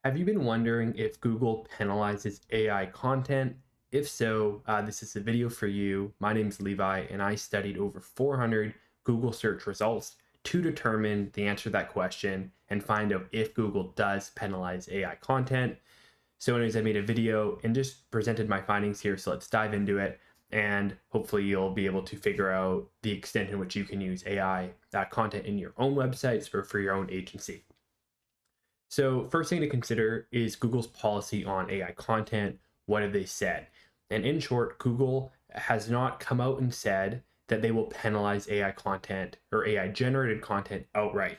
Have you been wondering if Google penalizes AI content? If so, this is a video for you. My name is Levi, and I studied over 400 Google search results to determine the answer to that question and find out if Google does penalize AI content. So, anyways, I made a video and just presented my findings here. So, let's dive into it. And hopefully, you'll be able to figure out the extent in which you can use AI content in your own websites or for your own agency. So, first thing to consider is Google's policy on AI content. What have they said? And in short, Google has not come out and said that they will penalize AI content or AI generated content outright.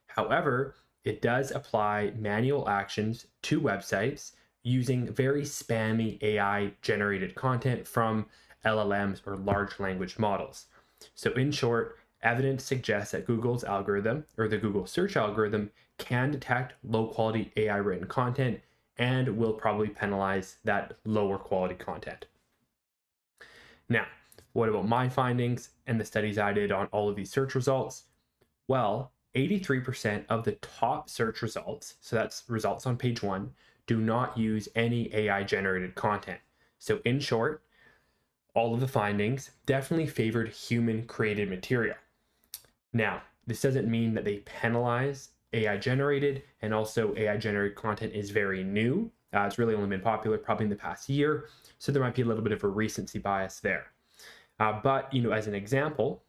However, it does apply manual actions to websites using very spammy AI generated content from LLMs or large language models. So, in short, evidence suggests that Google's algorithm or the Google search algorithm can detect low quality AI written content and will probably penalize that lower quality content. Now, what about my findings and the studies I did on all of these search results? Well, 83% of the top search results, so that's results on page one, do not use any AI generated content. So, in short, all of the findings definitely favored human created material. Now, this doesn't mean that they penalize AI generated, and also AI generated content is very new. It's really only been popular probably in the past year, so there might be a little bit of a recency bias there. But as an example,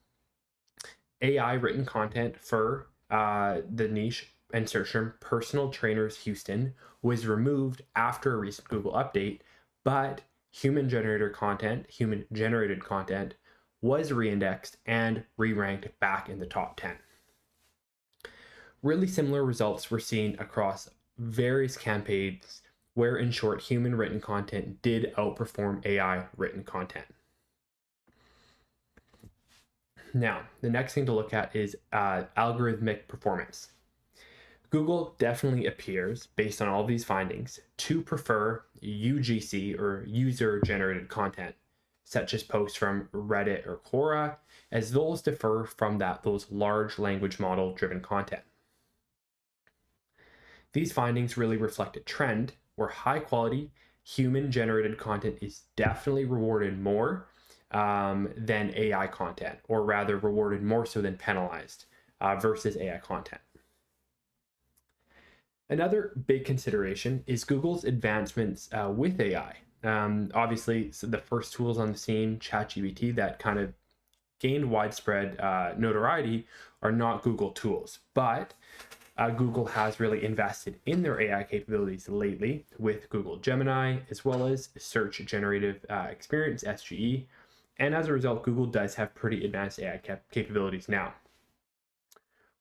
AI written content for the niche and search term personal trainers Houston was removed after a recent Google update, but human generated content was reindexed and re-ranked back in the top 10. Really similar results were seen across various campaigns where, in short, human written content did outperform AI written content. Now, the next thing to look at is algorithmic performance. Google definitely appears, based on all these findings, to prefer UGC or user-generated content, such as posts from Reddit or Quora, as those differ from those large language model driven content. These findings really reflect a trend where high quality human generated content is definitely rewarded more than AI content, or rather rewarded more so than penalized versus AI content. Another big consideration is Google's advancements with AI. Obviously, so the first tools on the scene, ChatGPT, that kind of gained widespread notoriety are not Google tools, but Google has really invested in their AI capabilities lately with Google Gemini, as well as Search Generative Experience, SGE. And as a result, Google does have pretty advanced AI capabilities now,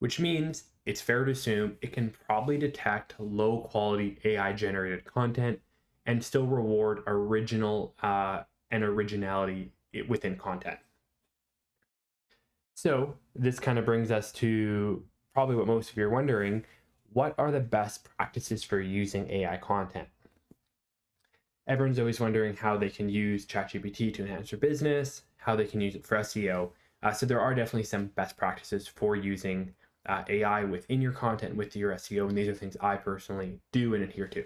which means it's fair to assume it can probably detect low quality AI generated content and still reward original and originality within content. So this kind of brings us to probably what most of you are wondering: what are the best practices for using AI content? Everyone's always wondering how they can use ChatGPT to enhance their business, how they can use it for SEO. So there are definitely some best practices for using AI within your content, with your SEO, and these are things I personally do and adhere to.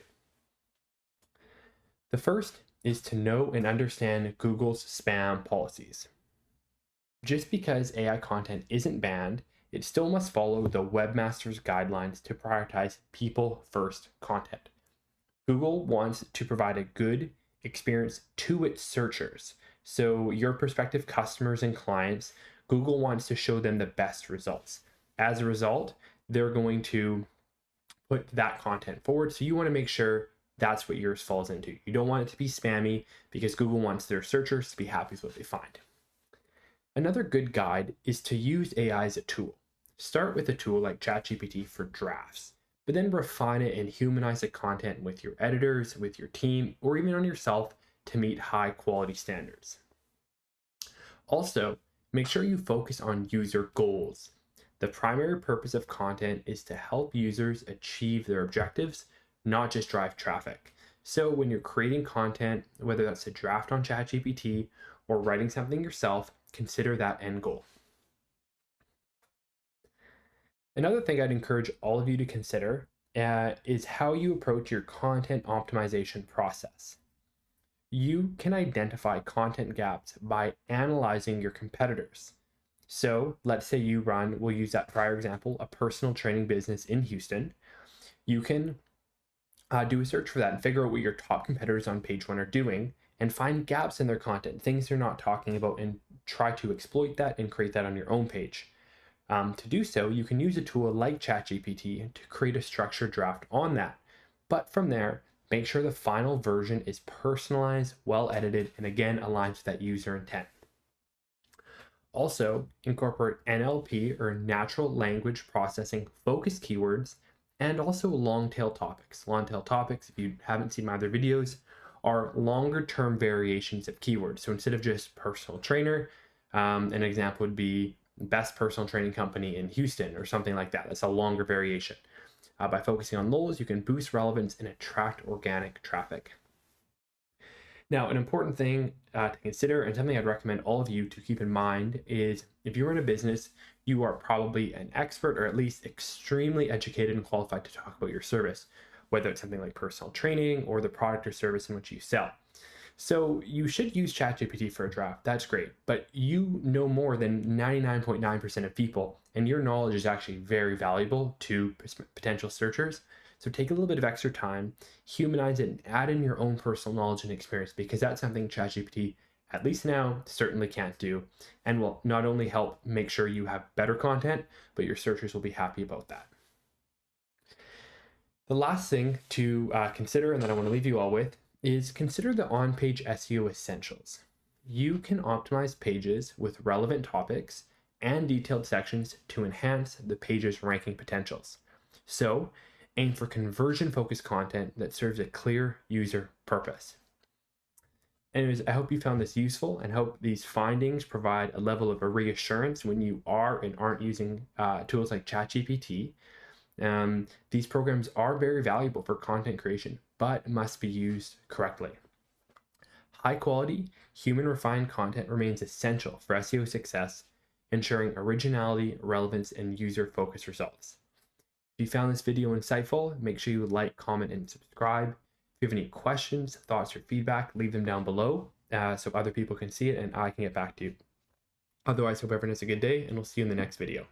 The first is to know and understand Google's spam policies. Just because AI content isn't banned, it still must follow the webmaster's guidelines to prioritize people first content. Google wants to provide a good experience to its searchers. So your prospective customers and clients, Google wants to show them the best results. As a result, they're going to put that content forward. So you want to make sure that's what yours falls into. You don't want it to be spammy, because Google wants their searchers to be happy with what they find. Another good guide is to use AI as a tool. Start with a tool like ChatGPT for drafts, but then refine it and humanize the content with your editors, with your team, or even on yourself to meet high quality standards. Also, make sure you focus on user goals. The primary purpose of content is to help users achieve their objectives, not just drive traffic. So when you're creating content, whether that's a draft on ChatGPT or writing something yourself, consider that end goal. Another thing I'd encourage all of you to consider is how you approach your content optimization process. You can identify content gaps by analyzing your competitors. So let's say you run, we'll use that prior example, a personal training business in Houston. You can do a search for that and figure out what your top competitors on page one are doing and find gaps in their content, things they're not talking about, and try to exploit that and create that on your own page. To do so, you can use a tool like ChatGPT to create a structured draft on that. But from there, make sure the final version is personalized, well edited, and again aligns with that user intent. Also, incorporate NLP or natural language processing focused keywords and also long tail topics. Long tail topics, if you haven't seen my other videos, are longer term variations of keywords. So instead of just personal trainer, an example would be best personal training company in Houston or something like that. That's a longer variation. By focusing on those, you can boost relevance and attract organic traffic. Now, an important thing to consider, and something I'd recommend all of you to keep in mind, is if you're in a business, you are probably an expert or at least extremely educated and qualified to talk about your service, whether it's something like personal training or the product or service in which you sell. So you should use ChatGPT for a draft. That's great. But you know more than 99.9% of people, and your knowledge is actually very valuable to potential searchers. So take a little bit of extra time, humanize it, and add in your own personal knowledge and experience, because that's something ChatGPT, at least now, certainly can't do, and will not only help make sure you have better content, but your searchers will be happy about that. The last thing to consider, and that I want to leave you all with, is consider the on-page SEO essentials. You can optimize pages with relevant topics and detailed sections to enhance the page's ranking potentials. So aim for conversion-focused content that serves a clear user purpose. Anyways, I hope you found this useful and hope these findings provide a level of a reassurance when you are and aren't using tools like ChatGPT. These programs are very valuable for content creation, but must be used correctly. High quality, human refined content remains essential for SEO success, ensuring originality, relevance, and user-focused results. If you found this video insightful, make sure you like, comment, and subscribe. If you have any questions, thoughts, or feedback, leave them down below so other people can see it and I can get back to you. Otherwise, hope everyone has a good day, and we'll see you in the next video.